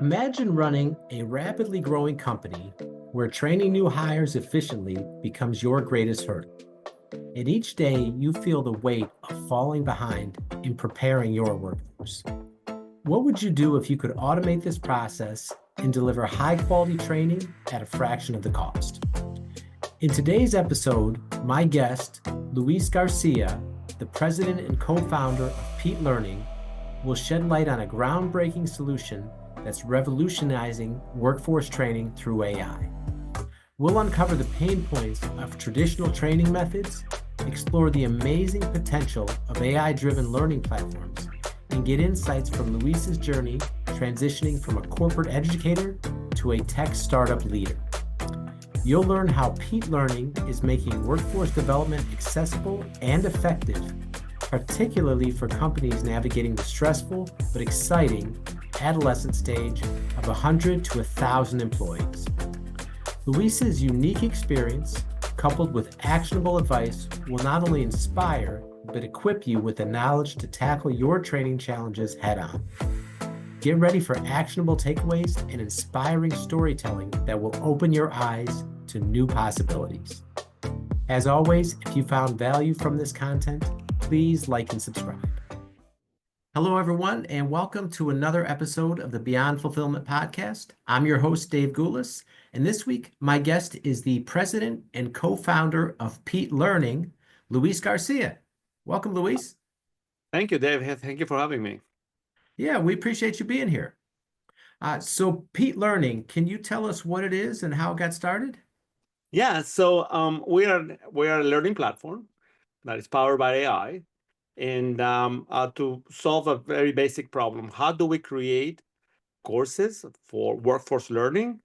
Imagine running a rapidly growing company where training new hires efficiently becomes your greatest hurdle. And each day you feel the weight of falling behind in preparing your workforce. What would you do if you could automate this process and deliver high quality training at a fraction of the cost? In today's episode, my guest, Luis Garcia, the president and co-founder of Peat Learning, will shed light on a groundbreaking solution that's revolutionizing workforce training through AI. We'll uncover the pain points of traditional training methods, explore the amazing potential of AI-driven learning platforms, and get insights from Luis's journey transitioning from a corporate educator to a tech startup leader. You'll learn how Peat Learning is making workforce development accessible and effective, particularly for companies navigating the stressful but exciting adolescent stage of 100 to 1,000 employees. Luis's unique experience, coupled with actionable advice, will not only inspire, but equip you with the knowledge to tackle your training challenges head on. Get ready for actionable takeaways and inspiring storytelling that will open your eyes to new possibilities. As always, if you found value from this content, please like and subscribe. Hello, everyone, and welcome to another episode of the Beyond Fulfillment podcast. I'm your host, Dave Goulas, and this week, my guest is the president and co-founder of Peat Learning, Luis Garcia. Welcome, Luis. Thank you, Dave. Thank you for having me. Yeah, we appreciate you being here. So Peat Learning, can you tell us what it is and how it got started? Yeah, so we are a learning platform that is powered by AI, and to solve a very basic problem, how do we create courses for workforce learning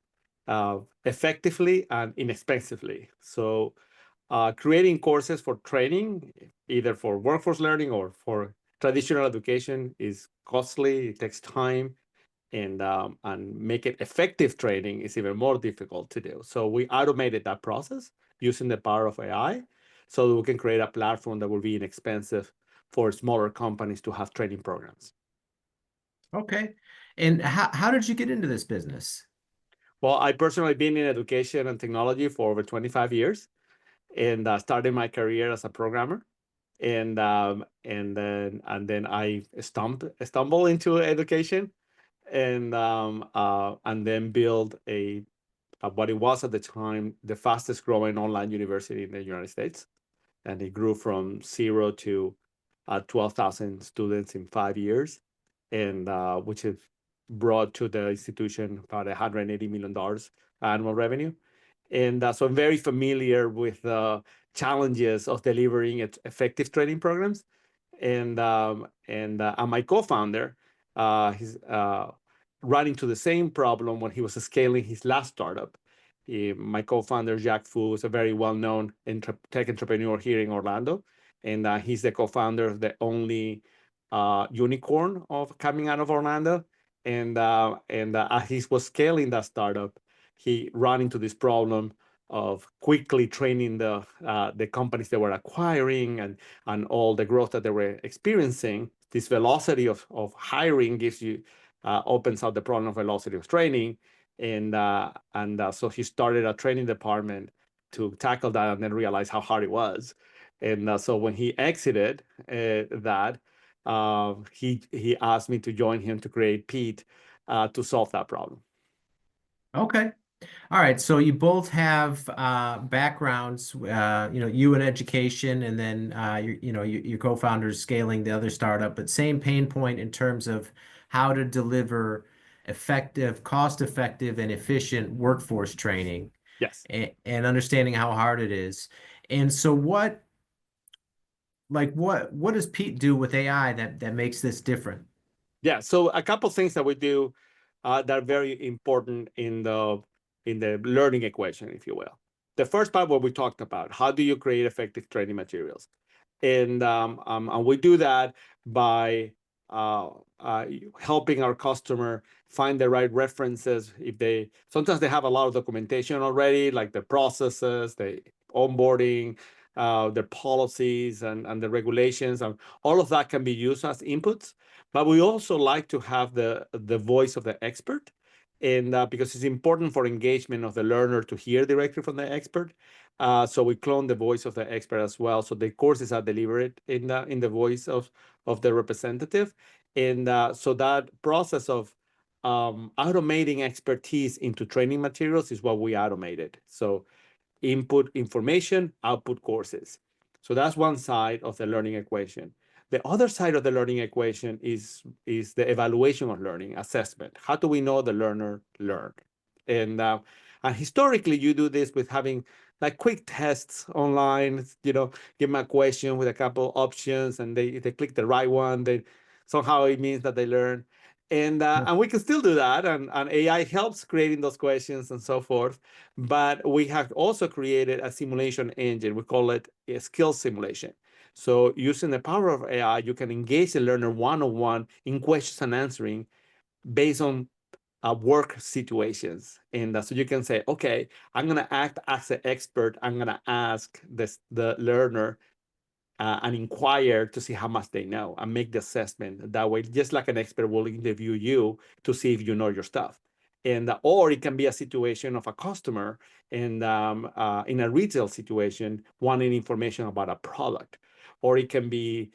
effectively and inexpensively? So creating courses for training, either for workforce learning or for traditional education, is costly. It takes time. And make it effective training is even more difficult to do. So we automated that process using the power of AI so that we can create a platform that will be inexpensive for smaller companies to have training programs. Okay. And how did you get into this business? Well, I personally been in education and technology for over 25 years and started my career as a programmer. And then I stumbled into education and then build what it was at the time the fastest growing online university in the United States, and it grew from 0 to 12,000 students in 5 years, and which has brought to the institution about $180 million annual revenue. And so I'm very familiar with the challenges of delivering effective training programs. And my co-founder, he's running into the same problem when he was scaling his last startup. My co-founder, Jack Fu, is a very well-known tech entrepreneur here in Orlando. And he's the co-founder of the only unicorn coming out of Orlando. And as he was scaling that startup, he ran into this problem of quickly training the companies they were acquiring and all the growth that they were experiencing. This velocity of hiring opens up the problem of velocity of training. And so he started a training department to tackle that, and then realized how hard it was. And so when he exited that, he asked me to join him to create Peat to solve that problem. Okay. All right. So you both have backgrounds, you in education, and then your co-founders scaling the other startup, but same pain point in terms of how to deliver effective, cost-effective, and efficient workforce training. Yes. And understanding how hard it is. And so what does Peat do with AI that makes this different? Yeah. So a couple of things that we do that are very important in the learning equation, if you will. The first part, what we talked about, how do you create effective training materials? And we do that by helping our customer find the right references. Sometimes they have a lot of documentation already, like the processes, the onboarding, their policies and the regulations, and all of that can be used as inputs. But we also like to have the voice of the expert and because it's important for engagement of the learner to hear directly from the expert. So we clone the voice of the expert as well. So the courses are delivered in the voice of the representative, and so that process of automating expertise into training materials is what we automated. So input information, output courses. So that's one side of the learning equation. The other side of the learning equation is the evaluation of learning, assessment. How do we know the learner learned? And historically, you do this with having like quick tests online. Give them a question with a couple options, and they click the right one. They somehow it means that they learn, and we can still do that. And AI helps creating those questions and so forth. But we have also created a simulation engine. We call it a skill simulation. So using the power of AI, you can engage the learner one-on-one in questions and answering based on work situations. And so you can say, okay, I'm going to act as an expert. I'm going to ask the learner and inquire to see how much they know and make the assessment that way, just like an expert will interview you to see if you know your stuff. And or it can be a situation of a customer and in a retail situation wanting information about a product, or it can be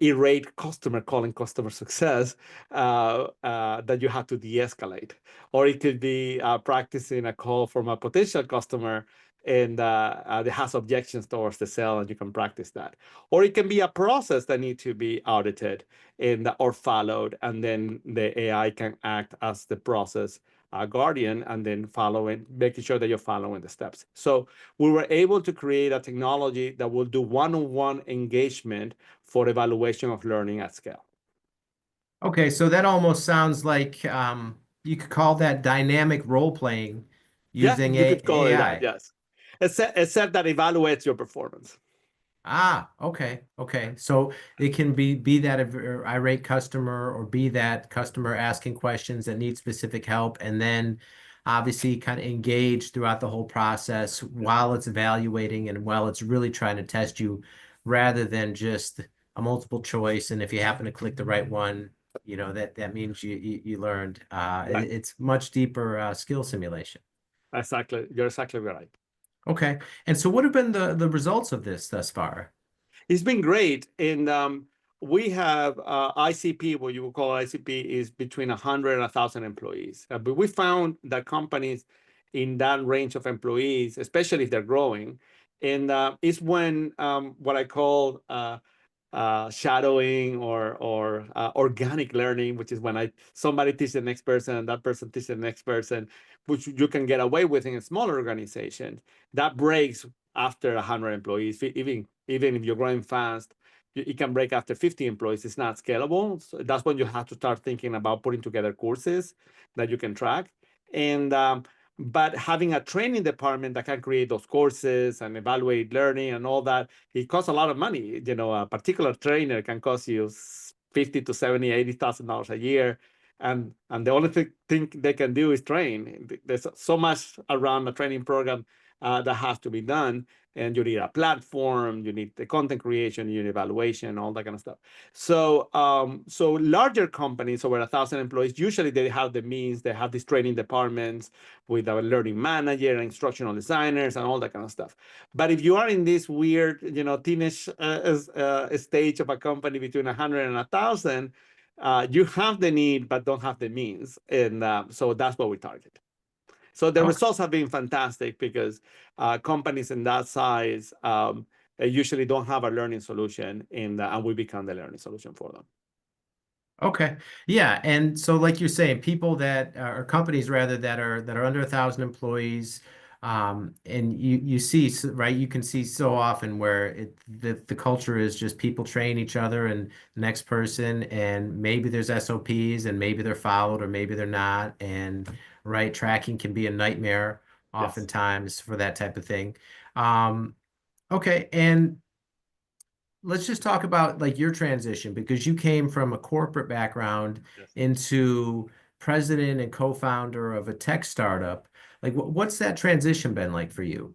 irate customer calling customer success that you have to de-escalate, or it could be practicing a call from a potential customer and that has objections towards the sale, and you can practice that. Or it can be a process that needs to be audited and or followed, and then the AI can act as the process guardian and then following, making sure that you're following the steps. So we were able to create a technology that will do one-on-one engagement for evaluation of learning at scale. Okay, so that almost sounds like you could call that dynamic role playing Yeah, using you could call it that, AI. yes. Except that evaluates your performance. Ah, okay, okay. So it can be that irate customer or be that customer asking questions that need specific help, and then obviously kind of engage throughout the whole process while it's evaluating and while it's really trying to test you, rather than just a multiple choice. And if you happen to click the right one, that means you learned. Right. It's much deeper skill simulation. Exactly. You're exactly right. Okay. And so what have been the results of this thus far? It's been great. And we have ICP, what you would call ICP, is between 100 and 1,000 employees. But we found that companies in that range of employees, especially if they're growing, and is when what I call shadowing or organic learning, which is when somebody teaches the next person and that person teaches the next person, which you can get away with in a smaller organization. That breaks after 100 employees. Even if you're growing fast, it can break after 50 employees. It's not scalable. So that's when you have to start thinking about putting together courses that you can track. And but having a training department that can create those courses and evaluate learning and all that, it costs a lot of money. A particular trainer can cost you 50 to 70, $80,000 a year. And the only thing they can do is train. There's so much around the training program that has to be done. And you need a platform, you need the content creation, you need evaluation, all that kind of stuff. So larger companies over 1,000 employees, usually they have the means, they have these training departments with a learning manager and instructional designers and all that kind of stuff. But if you are in this weird, teenage stage of a company between 100 and 1,000, you have the need but don't have the means, and so that's what we target. So the Okay. results have been fantastic because companies in that size usually don't have a learning solution, and we become the learning solution for them. Okay. Yeah. And so like you're saying, people that are companies rather that are under 1,000 employees, and you see, right, you can see so often where the culture is just people train each other and the next person, and maybe there's SOPs and maybe they're followed or maybe they're not. And right, tracking can be a nightmare Yes. oftentimes for that type of thing. Um, okay. And let's just talk about like your transition, because you came from a corporate background Yes. into president and co-founder of a tech startup. Like what's that transition been like for you?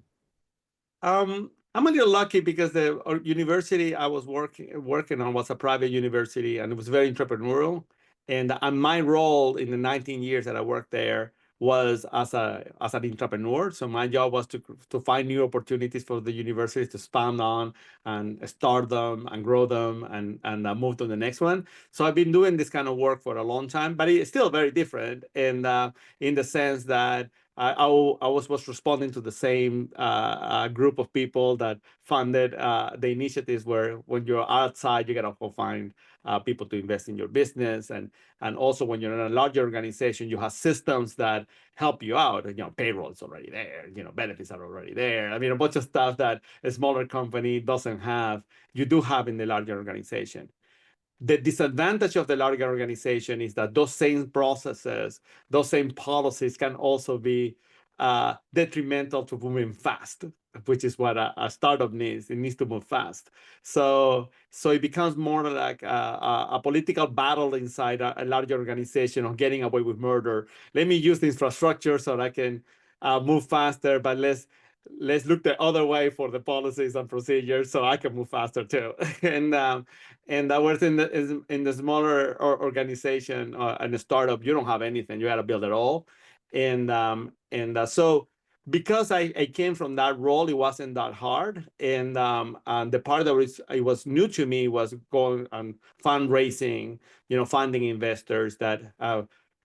I'm a little lucky because the university I was working on was a private university, and it was very entrepreneurial. And my role in the 19 years that I worked there was as an entrepreneur. So my job was to find new opportunities for the universities to expand on and start them and grow them and move to the next one. So I've been doing this kind of work for a long time, but it's still very different. And in the sense that I was responding to the same group of people that funded the initiatives where when you're outside, you gotta go find people to invest in your business. And also when you're in a larger organization, you have systems that help you out. Payroll is already there, benefits are already there. I mean, a bunch of stuff that a smaller company doesn't have, you do have in the larger organization. The disadvantage of the larger organization is that those same processes, those same policies can also be detrimental to moving fast, which is what a startup needs. It needs to move fast. So it becomes more like a political battle inside a larger organization of getting away with murder. Let me use the infrastructure so that I can move faster, but let's look the other way for the policies and procedures so I can move faster too. And that was in the smaller organization and a startup, you don't have anything. You got to build it all. So because I came from that role, it wasn't that hard. And the part that it was new to me was going on fundraising, funding investors. That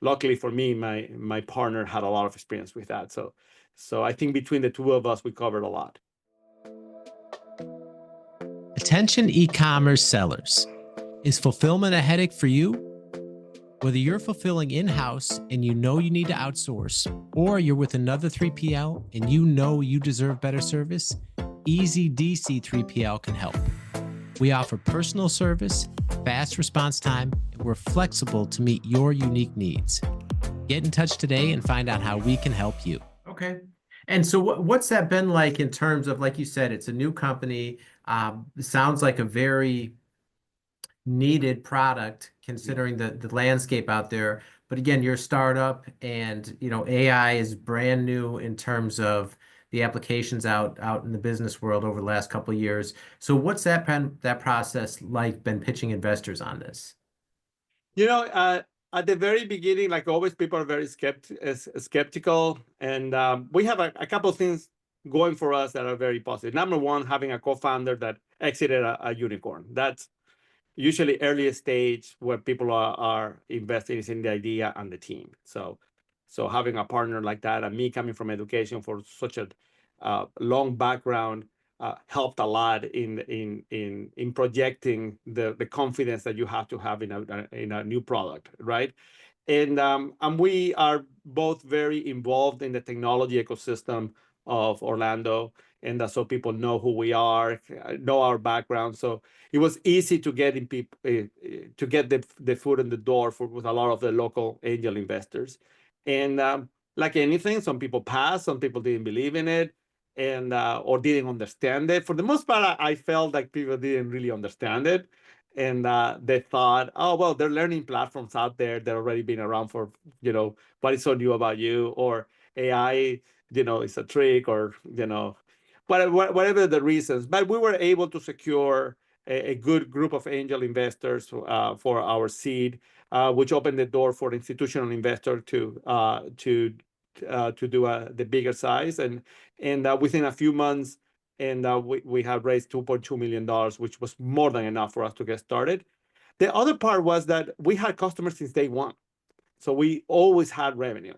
luckily for me, my partner had a lot of experience with that. So I think between the two of us, we covered a lot. Attention e-commerce sellers. Is fulfillment a headache for you? Whether you're fulfilling in-house and you know you need to outsource, or you're with another 3PL and you know you deserve better service, Easy DC 3PL can help. We offer personal service, fast response time, and we're flexible to meet your unique needs. Get in touch today and find out how we can help you. Okay. And so what's that been like in terms of, like you said, it's a new company. It sounds like a very needed product considering the landscape out there. But again, you're a startup and AI is brand new in terms of the applications out in the business world over the last couple of years. So what's that process like been pitching investors on this? At the very beginning, like always, people are very skeptical. And we have a couple of things going for us that are very positive. Number one, having a co-founder that exited a unicorn. That's usually earliest stage where people are investing is in the idea and the team. So having a partner like that, and me coming from education for such a long background, helped a lot in projecting the confidence that you have to have in a new product, right? And we are both very involved in the technology ecosystem of Orlando, and so people know who we are, know our background. So it was easy to get in people to get the foot in the door with a lot of the local angel investors. And like anything, some people passed, some people didn't believe in it, and or didn't understand it. For the most part, I felt like people didn't really understand it, and they thought, oh well, there are learning platforms out there that already been around for what is so new about you, or AI, is a trick, or whatever the reasons. But we were able to secure a good group of angel investors for our seed, which opened the door for institutional investor to do the bigger size, and within a few months, and we have raised $2.2 million, which was more than enough for us to get started. The other part was that we had customers since day one, so we always had revenue.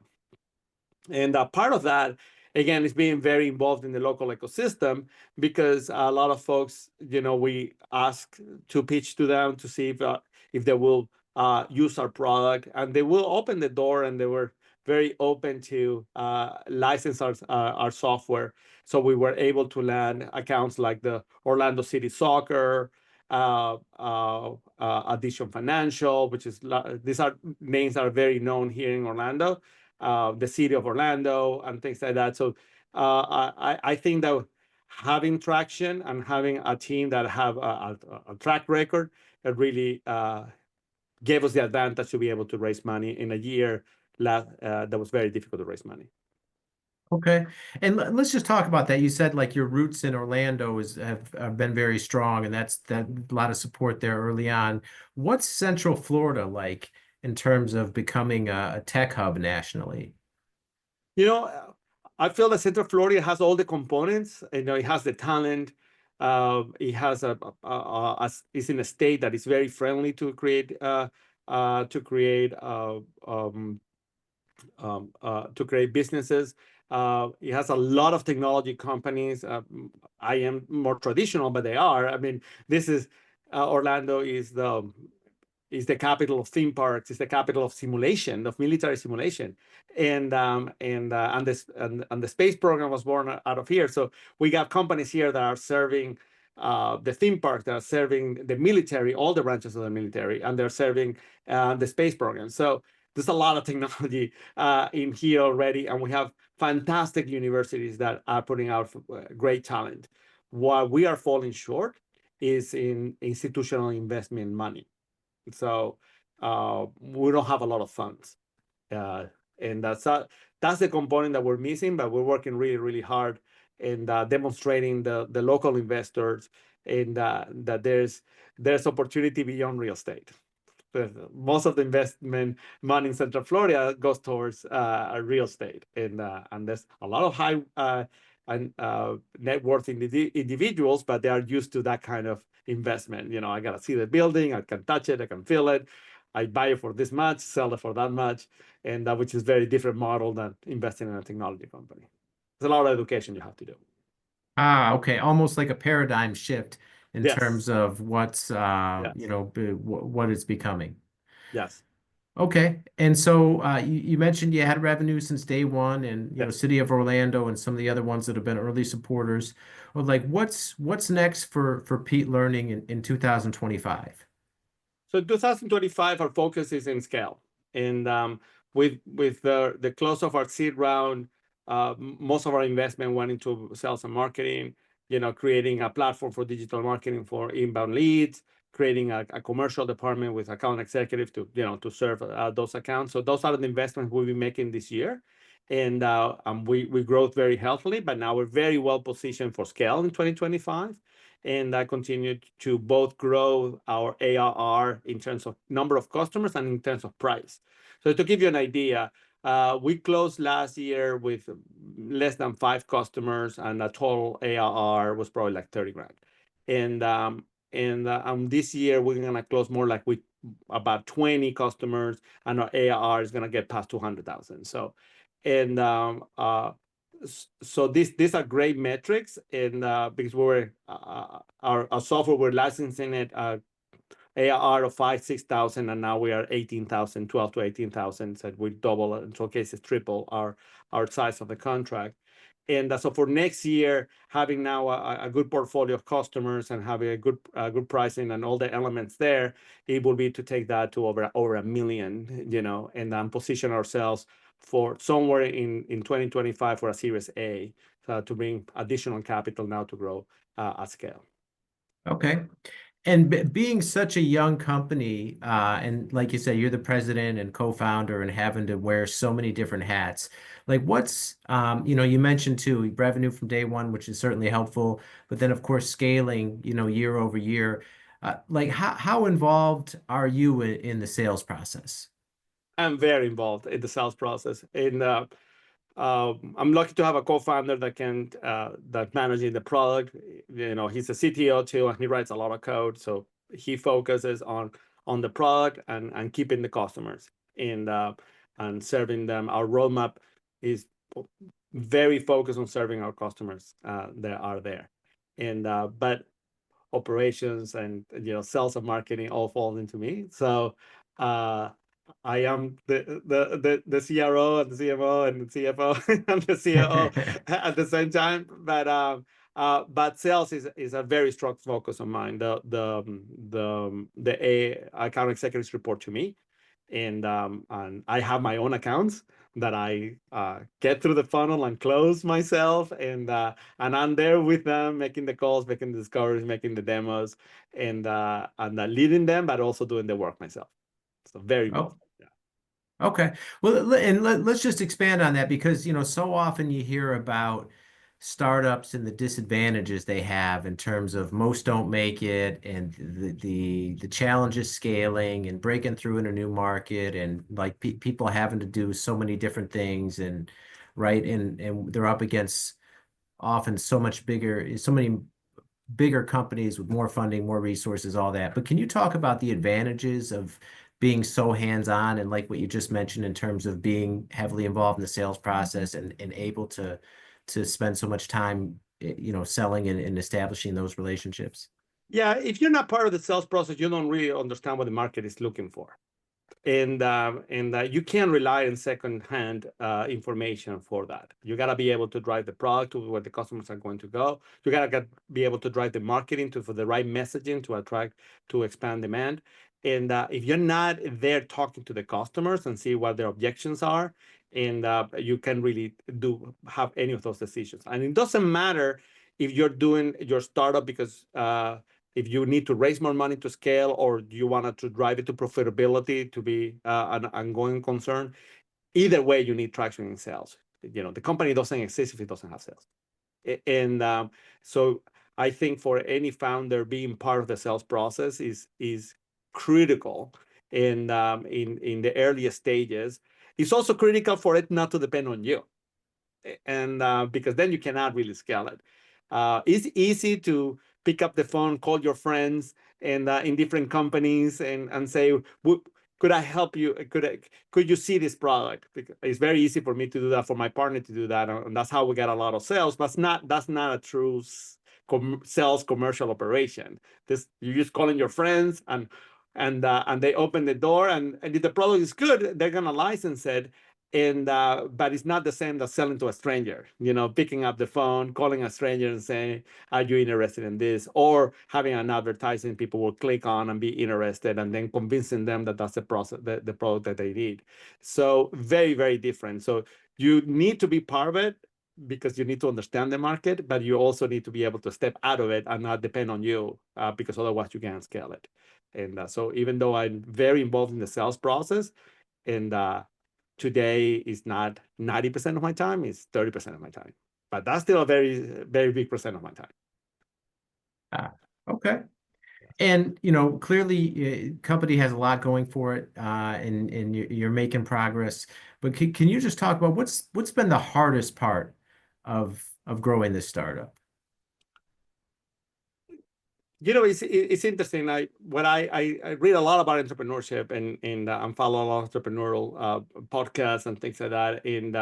And part of that, again, is being very involved in the local ecosystem, because a lot of folks, we ask to pitch to them to see if they will use our product, and they will open the door, and they were very open to license our software. So we were able to land accounts like the Orlando City Soccer, Addition Financial, which is these are names that are very known here in Orlando, the city of Orlando, and things like that. So I think that having traction and having a team that have a track record, it really gave us the advantage to be able to raise money in a year that was very difficult to raise money. Okay. And let's just talk about that. You said like your roots in Orlando have been very strong, and that's a lot of support there early on. What's Central Florida like in terms of becoming a tech hub nationally? You know, I feel that Central Florida has all the components. You know, it has the talent. It has it's in a state that is very friendly to create to create businesses. It has a lot of technology companies. I am more traditional, but they are. I mean, this is Orlando is the capital of theme parks. It's the capital of simulation, of military simulation, and the space program was born out of here. So we got companies here that are serving the theme park, that are serving the military, all the branches of the military, and they're serving the space program. So there's a lot of technology in here already, and we have fantastic universities that are putting out great talent. What we are falling short is in institutional investment money. So we don't have a lot of funds, uh, and that's the component that we're missing. But we're working really, really hard in demonstrating the local investors and that there's opportunity beyond real estate. Most of the investment money in Central Florida goes towards real estate, and there's a lot of high and net worth individuals, but they are used to that kind of investment. You know, I gotta see the building, I can touch it, I can feel it. I buy it for this much, sell it for that much, and which is very different model than investing in a technology company. There's a lot of education you have to do. Ah, okay. Almost like a paradigm shift in Yes, terms of what's yes, what it's becoming. yes, Okay. And so you mentioned you had revenue since day one, and yes. City of Orlando and some of the other ones that have been early supporters. Or like what's next for Pete Learning in 2025? So 2025, our focus is in scale. And with the close of our seed round, most of our investment went into sales and marketing, creating a platform for digital marketing for inbound leads, creating a commercial department with account executive to serve those accounts. So those are the investments we'll be making this year. And we growth very healthily, but now we're very well positioned for scale in 2025. And I continue to both grow our ARR in terms of number of customers and in terms of price. So to give you an idea, we closed last year with less than 5 customers, and the total ARR was probably like 30 grand. And this year we're gonna close more like with about 20 customers, and our ARR is gonna get past 200,000. And so these are great metrics, and because our software, we're licensing it ARR of 5,000-6,000, and now we are 18,000, 12 to 18,000. So we double, in some cases triple our size of the contract. And so for next year, having now a good portfolio of customers and having a good pricing and all the elements there, it will be to take that to over $1 million, and then position ourselves for somewhere in 2025 for a Series A, to bring additional capital now to grow at scale. Okay. And being such a young company, and like you said, you're the president and co-founder and having to wear so many different hats. Like you mentioned too, revenue from day one, which is certainly helpful, but then of course scaling, year over year. Like how involved are you in the sales process? I'm very involved in the sales process, and I'm lucky to have a co-founder that managing the product. He's a CTO too, and he writes a lot of code. So he focuses on the product and keeping the customers and serving them. Our roadmap is very focused on serving our customers that are there, and but operations and sales and marketing all fall into me. So uh, I am the CRO and the CMO and the CFO and the COO at the same time. But sales is a very strong focus of mine. The account executives report to me, and I have my own accounts that I get through the funnel and close myself, and I'm there with them, making the calls, making the discoveries, making the demos, and leading them, but also doing the work myself. So very Oh, involved. Yeah. okay. Well, let's just expand on that because, so often you hear about startups and the disadvantages they have in terms of most don't make it, and the challenges scaling and breaking through in a new market, and like people having to do so many different things, and right, and they're up against often so many bigger companies with more funding, more resources, all that. But can you talk about the advantages of being so hands-on, and like what you just mentioned in terms of being heavily involved in the sales process, and able to spend so much time, selling and establishing those relationships? Yeah, if you're not part of the sales process, you don't really understand what the market is looking for. And you can't rely on secondhand information for that. You got to be able to drive the product to where the customers are going to go. You got to be able to drive the marketing for the right messaging to attract, to expand demand. And if you're not there talking to the customers and see what their objections are, and you can really have any of those decisions. And it doesn't matter if you're doing your startup because if you need to raise more money to scale, or you wanted to drive it to profitability to be an ongoing concern. Either way, you need traction in sales. The company doesn't exist if it doesn't have sales. And so I think for any founder, being part of the sales process is critical. And in the earliest stages, it's also critical for it not to depend on you. And because then you cannot really scale it. It's easy to pick up the phone, call your friends, and in different companies, and say, could I help you? Could you see this product? Because it's very easy for me to do that, for my partner to do that, and that's how we get a lot of sales. But that's not a true sales commercial operation. You're just calling your friends, and they open the door, and if the product is good, they're gonna license it. And but it's not the same as selling to a stranger. Picking up the phone, calling a stranger and saying, are you interested in this? Or having an advertising people will click on and be interested, and then convincing them that that's the process, the product that they need. So very, very different. So you need to be part of it because you need to understand the market, but you also need to be able to step out of it and not depend on you, because otherwise you can't scale it. And so even though I'm very involved in the sales process, and today is not 90% of my time, it's 30% of my time. But that's still a very, very big percent of my time. Okay. And clearly, company has a lot going for it, and you're making progress. But can you just talk about what's been the hardest part of growing this startup? It's interesting. I read a lot about entrepreneurship, and follow a lot of entrepreneurial podcasts and things like that. And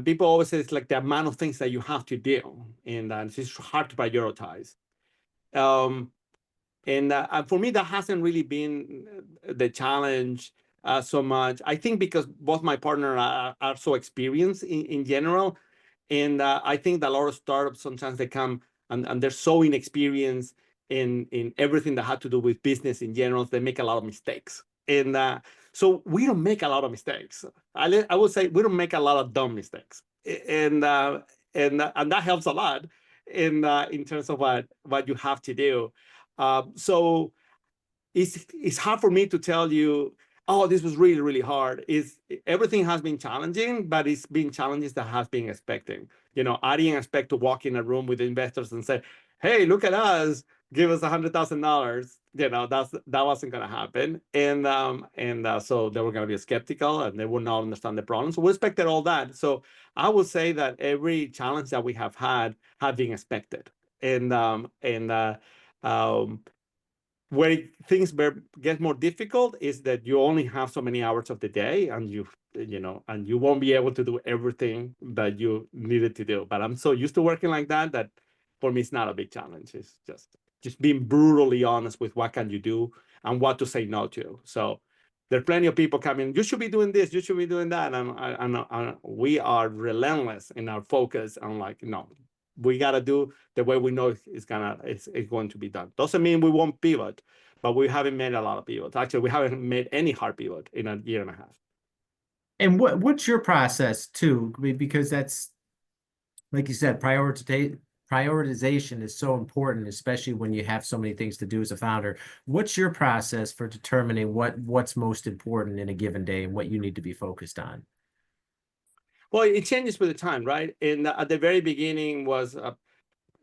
people always say it's like the amount of things that you have to do, and it's just hard to prioritize. And for me, that hasn't really been the challenge so much. I think because both my partner are so experienced in general, and I think that a lot of startups sometimes they come and they're so inexperienced in everything that had to do with business in general. They make a lot of mistakes, and so we don't make a lot of mistakes. I would say we don't make a lot of dumb mistakes, and that helps a lot in terms of what you have to do. So it's hard for me to tell you, oh, this was really, really hard. Everything has been challenging, but it's been challenges that have been expecting. I didn't expect to walk in a room with investors and say, hey, look at us, give us $100,000. That wasn't going to happen. And so they were going to be skeptical, and they would not understand the problem. So we expected all that. So I would say that every challenge that we have had have been expected. And where things get more difficult is that you only have so many hours of the day, and you won't be able to do everything that you needed to do. But I'm so used to working like that for me it's not a big challenge. It's just being brutally honest with what can you do and what to say no to. So there are plenty of people coming, you should be doing this, you should be doing that, and we are relentless in our focus on like, no, we got to do the way we know it's going to be done. Doesn't mean we won't pivot, but we haven't made a lot of pivots. Actually, we haven't made any hard pivot in a year and a half. And what's your process too? Because that's, like you said, prioritization is so important, especially when you have so many things to do as a founder. What's your process for determining what's most important in a given day and what you need to be focused on? Well, it changes with the time, right? And at the very beginning was a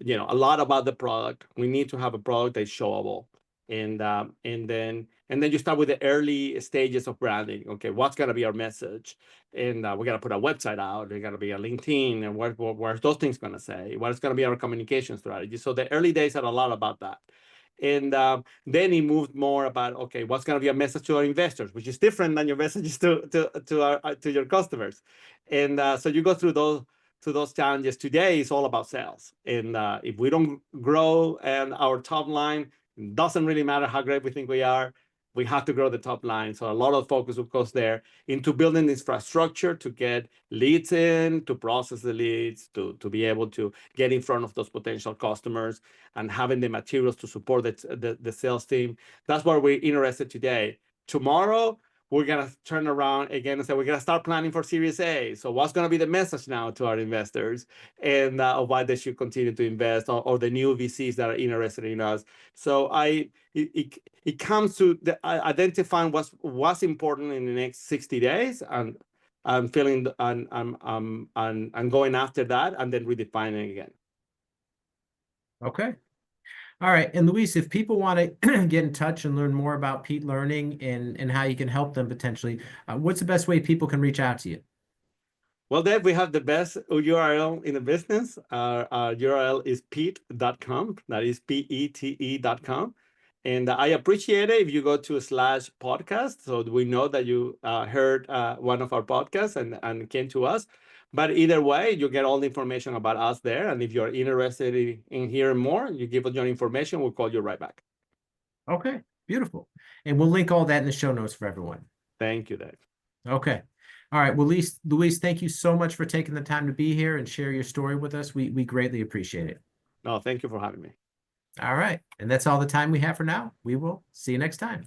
lot about the product. We need to have a product that's showable, and then you start with the early stages of branding. Okay, what's gonna be our message? And we gotta put a website out. There gotta be a LinkedIn, and where's those things gonna say? What is gonna be our communication strategy? So the early days had a lot about that. And then it moved more about, okay, what's going to be a message to our investors, which is different than your messages to your customers. And so you go through those challenges. Today is all about sales. And if we don't grow and our top line, it doesn't really matter how great we think we are, we have to grow the top line. So a lot of focus goes there into building infrastructure to get leads in, to process the leads, to be able to get in front of those potential customers, and having the materials to support the sales team. That's where we're interested today. Tomorrow, we're going to turn around again and say, we're going to start planning for Series A. So what's going to be the message now to our investors, and why they should continue to invest, or the new VCs that are interested in us. So it comes to identifying what's important in the next 60 days, and I'm feeling and going after that, and then redefining again. Okay. All right. And Luis, if people want to get in touch and learn more about Pete Learning and how you can help them potentially, what's the best way people can reach out to you? Well, Dave, we have the best URL in the business. Our URL is pete.com. That is PETE.com. And I appreciate it if you go to /podcast, so we know that you heard one of our podcasts and came to us. But either way, you get all the information about us there. And if you're interested in hearing more, you give us your information, we'll call you right back. Okay, beautiful. And we'll link all that in the show notes for everyone. Thank you, Dave. Okay. All right. Well, Luis, thank you so much for taking the time to be here and share your story with us. We greatly appreciate it. No, thank you for having me. All right. And that's all the time we have for now. We will see you next time.